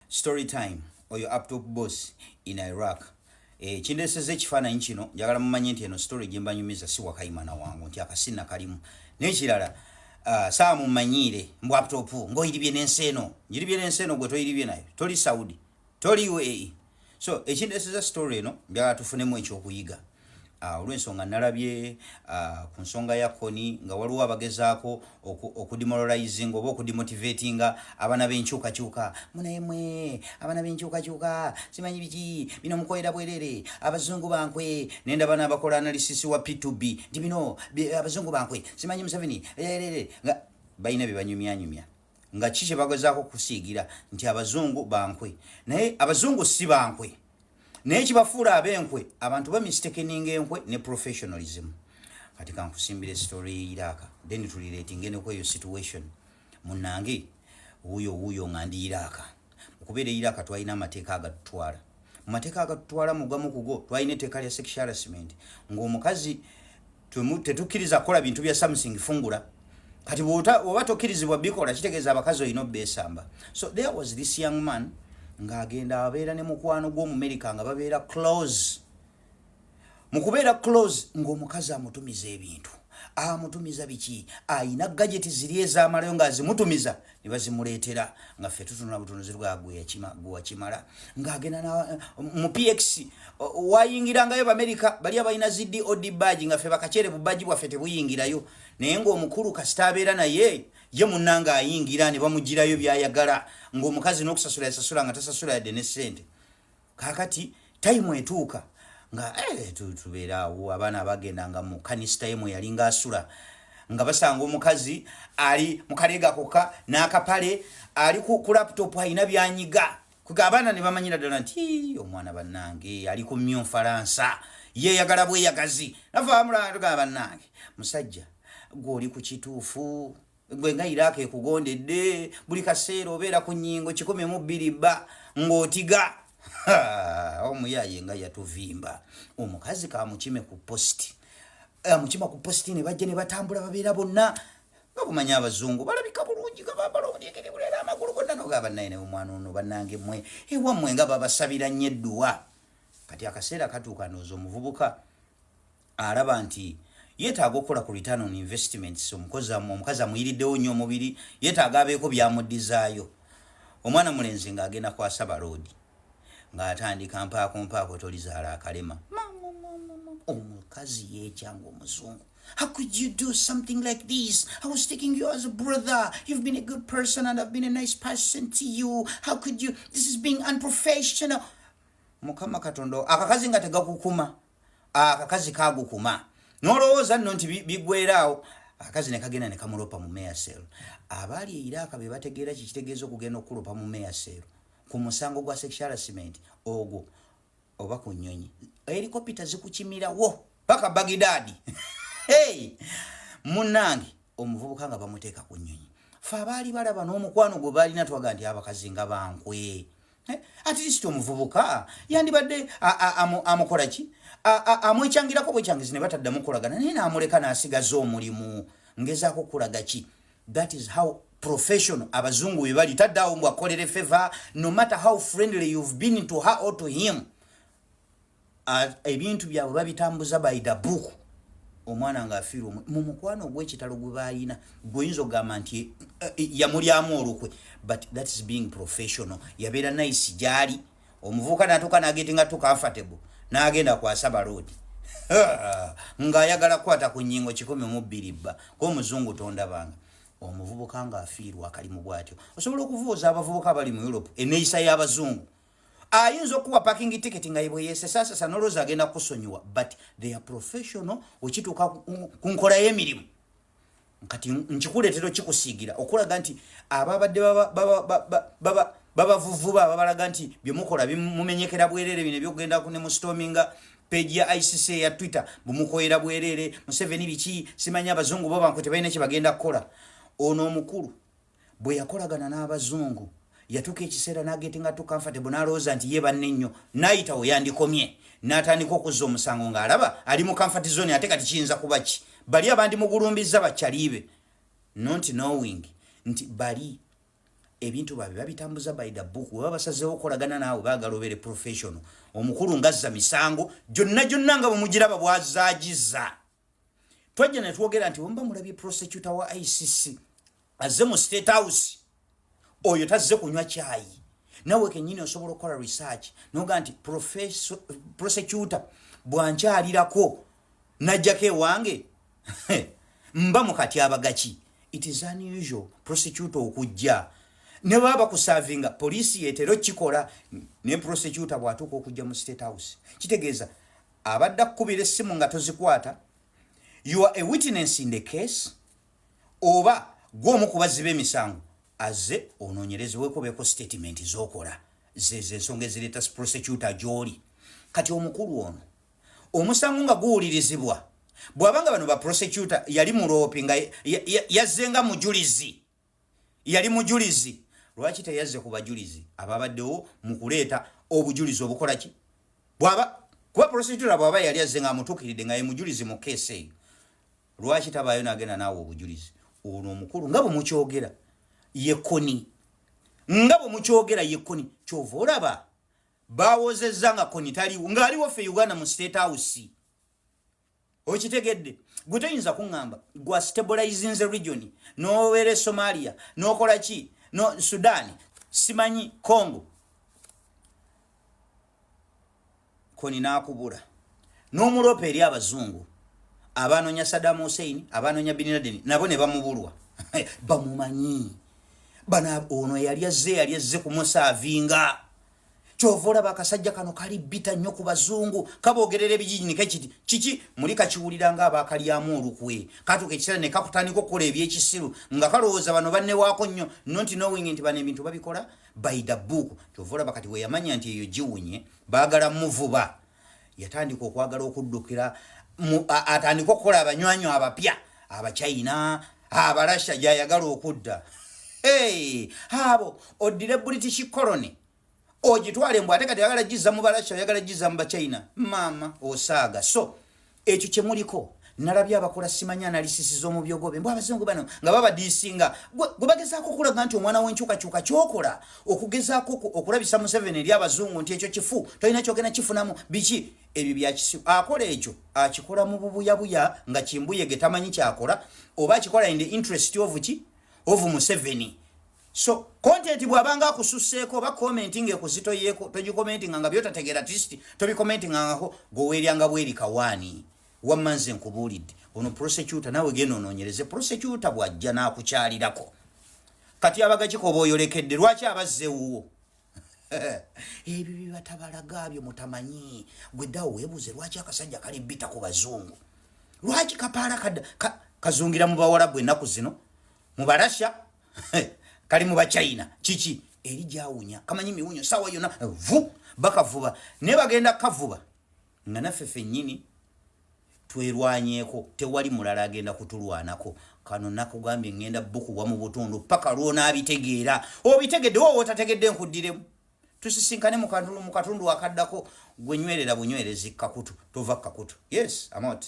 Story time oyo laptop boss in Iraq. Kindeseze ekifaananyi kino njagala mumanye nti eno story gye mbanyumiza si wakayimana wangu nti akasina kalimu n'ekirala saa mumanyiire mbu laptop ng'oyiribye n'ensi eno ngiribye n'ensi eno gwe toyiribye nayo toli Saudi toli UAE. So ekindeseza story eno njagala tufunemu ekyokuyiga. Olw'ensonga nalabye ku nsonga ya Kony nga waliwo abagezaako okudemoralizing oba okudemotivatinga abaana b'enkyukakyuka. Munaemwe abaana b'enkyukakyuka simanyi biki bino mukoera bwerere abazungu bankwe nendaba n'abakola analysis wa P2B nti bino abazungu bankwe simanyi Museveni nga balina bye banyumyanyumya nga ki kye bagezaako kusiigira nti abazungu bankwe naye abazungu si bankwe. Naye kibafuula ab'enkwe abantu bamistakeninga enkwe ne professionalism. Kati kankusimbira story Iraq then tulirating ene kweyo situation munange wuyo nga ndi Iraq okubeera Iraq twalina amateeka agatutwala mu mateeka agatutwala mugamu kugo twalina etteeka lya sexual harassment ng'omukazi tetukkiriza kukola bintu bya something fungula kati oba tokkirizibwa bikola kitegeeza abakazi olina obbeesamba. So there was this young man ng'agenda abeera ne mukwano gw'Omumerika nga babeera close. Mu kubeera close ng'omukazi amutumiza ebintu amutumiza biki ayina gadgeti ziri ez'amalayo ng'azimutumiza ne bazimuleetera nga ffe tutunula butunuzi bwa kimala ng'agenda mu PX wayingirangayo Bamerika bali abalina ziddi odi badge nga ffe bakacere bu badge bwaffe tebuyingirayo naye ng'omukulu kasita abeera naye ye munnanga ayingira ne bamugirayo byayagala ng'omukazi n'okusasula yasasula nga tasasula yadde ne ssente. Kaakati time etuuka nga tubeera awo abaana abagendanga mu kanisa yemwe yalinga asula nga basanga omukazi ali mu kaleega kokka n'akapale ali ku laptop ayina byanyiga kuga abaana ne bamanyira ddala nti omwana bannange ali ku mmyo Faransa yeeyagala bweyagazi nava amulanga bannange musajja gw'oli ku kituufu gwe nga Iraq ekugondedde buli kaseera obeera ku nnyingo 102 ng'otiga omuyaye nga yatuvimba omukazi kamukime ku posti amukima ku posti ne bajja ne batambula babeera bonna bakumanya abazungu balabika bulungi nga bambala obudyekere bulera amagulu gonna nogaba naye ne omwana ono bannange mmwe ewammwe nga babasabira nnyo edduwa. Kati akaseera katuuka ndowooza omuvubuka alaba nti yeetaaga okukola ku return on investments. Omukazi amuyiriddewo nnyo omubiri yeetaaga abeeko byamuddizaayo. Omwana mulenzi ng'agenda kwasaba roodi ng'atandika mpaako tolizaala akalema omukazi yeekyanga omuzungu. How could you do something like this? I was taking you as a brother. You've been a good person and I've been a nice person to you. How could you? This is being unprofessional. Mukama Katondo akakazi nga tegakukuma akakazi kagukuma nolowooza nno nti bigweraawo akazi ne kagenda ne kamulopa mu mayor cell. Abaali e Iraq be bategeera kitegeeza okugenda okulopa mu mayor cell ku musango gwa sexual harassment ogwo oba ku nnyonyi helikopita zikukimirawo paka Baghdad. Hey munnange omuvubuka nga bamuteeka ku nnyonyi fe abaali balaba n'omukwano gwe baalina twaga nti abakazi nga bankwe. At least omuvubuka yandibadde amukola ki amwekyangirako bwekyangizi ne bataddamu kulagana naye n'amuleka n'asigaza omulimu ngezaako kulaga ki. That is how professional abazungu we bali. Taddaawo mbw akolere favor no matter how friendly you've been to her or to him. Ebintu byabwe babitambuza by the book. Omwana ng'afiirwa mu mukwano gw'ekitalo gwe baalina gw'oyinza okugamba nti yamulyamu olukwe, but that is being professional. Yabeera nice gyali omuvubuka n'atuuka n'agetinga tu comfortable n'agenda kwasaba road ng'ayagala kukwata ku nnyingo 102 k'omuzungu tondabanga. Omuvubuka ng'afiirwa akalimu bw'atyo. Osobola okuvuuza abavubuka abali mu Europe enneeyisa y'abazungu ayinza okuwa parking ticket nga yebwe yeesesasasa n'olowooza agenda kusonyiwa, but they are professional okituuka ku nkola y'emirimu. Kati nkikuleetera kikusiigira okulaga nti ababadde babavuvuba ababalaga nti byemukola bimumenyekera bwerere bino ebyokugenda ne mu storminga page ya ICC ya Twitter bumukoera bwerere Museveni biki simanyi abazungu bo bankwe tebalina kye bagenda kukola. Ono omukulu bwe yakolagana n'abazungu yatuuka ekiseera n'agetinga tu comfortable n'alowooza nti ye banne nnyo n'ayitawo yandikomye n'atandika okuzza omusango ng'alaba ali mu comfort zone ate kati kiyinza kuba ki bali abandi mugulumbiza bakyaliibe not knowing nti bali ebintu babe babitambuza by the book baba basazeewo okolagana naawe baagala obeere professional omukulu ngazza misango gyonna nga bwemugiraba bwazaagiza twajja ne twogera nti wemba mulabye prosecutor wa ICC azze mu State House oyo tazze kunywa kyayi nawe kenyini osobola okukola research noga nti prosecutor bwankyalirako najjako ewange mba mukati abagaki. It is unusual prosecutor okujja ne baba kusavinga police yetero kikola ne prosecutor bwatuko okujja mu State House kitegeeza abadda kubira essimu nga tozikwata you are a witness in the case oba gwomu kubazibe emisango azze ononyerezebweko beko statement zokola zeze ensonga ezireta prosecutor joli kati omukulu ono omusango nga guwulirizibwa bwabanga bano ba prosecutor yali mulopi nga yazzenga mujulizi yali mujulizi lwaki teyazze ku bajulizi ababaddewo mu kuleeta obujulizi obukola ki bwaba kuba prosecutor bwaba yali yazzenga amutuukiridde nga ye mujulizi mu keesi eyo lwaki tabaayo n'agenda naawe obujulizi ono omukulu nga bwe mukyogera yekoni nga bwe mukyogera yekoni kyova olaba baawozezza nga koni taliwo ng'aliwo ffe Uganda mu State House okitegedde gwe toyinza kuŋŋamba gwa stabilizing the region n'obeere Somalia n'okola ki no Sudan simanyi Congo koni n'akubula n'omulopa eri abazungu abanonya Saddam Hussein abanonya Bin Laden nabo ne bamubulwa bamumanyi bana ono yali azze kumusavinga chovola bakasajja kano kali bita nnyo ku bazungu kabogerera ebijijini kekiti kiki muri kakiwuliranga abakalyamu olukwe katuke ekisera ne kakutandika okukola ebyekisiru nga kalowooza bano banne waako nnyo not knowing nti bano ebintu babikola by the book chovola bakati we yamanya nti eyo giwunye baagala muvuba yatandika okwagala okuddukira atandika okukola abanywanyo abapya abachina abalasha gyayagala okudda abo odire British colony ogitwale mbw ate kati yagala giza mu balasha yagala giza mu bachina mama osaaga so ekyo kyemuliko nalabye abakola simanya analysis zo mu byogobe mbw abazungu bano nga baba disinga gubagezaako okulaga nti omwana w'enkyukakyuka kyokola okugezaako okulabisa mu 7 eri abazungu nti ekyo kifu tolina kyogenda kifunamu biki ebyo byakisibu akola ekyo akikola mu bubuyabuya nga kimbuyege tamanyi kyakola oba akikola in the interest of Museveni. So content bwabanga akususseeko ba commenting ekuzitoyeko toji commenting nga byotategera twist tobi commenting ngako goweryanga bweri kawani wamanze nkubulidde ono prosecutor nawe geno nonyereze prosecutor bwajja nakukyalirako kati abagachi ko boyolekedde lwaki abazzewo ebi bibatabalaga byo mutamanyi gwedawo webuze lwaki akasajja kali bita ku bazungu lwaki kapala kazungira mu bawala bwe naku zino mu barasha kali mu bachina chichi eri jawunya kamanyi miwunyo sawa yona vu bakavuba ne bagenda kavuba nga naffe nyini twerwanyeko tewali mulala agenda kutulwanako kano nakugambye ngenda buku wa mu butundu paka lwona abitegeera obitegedde wo otategedde nkuddiremu tusisinkane mu katundu akaddako gwenywerera bunywerezi kakutu tova kakutu yes I'm out.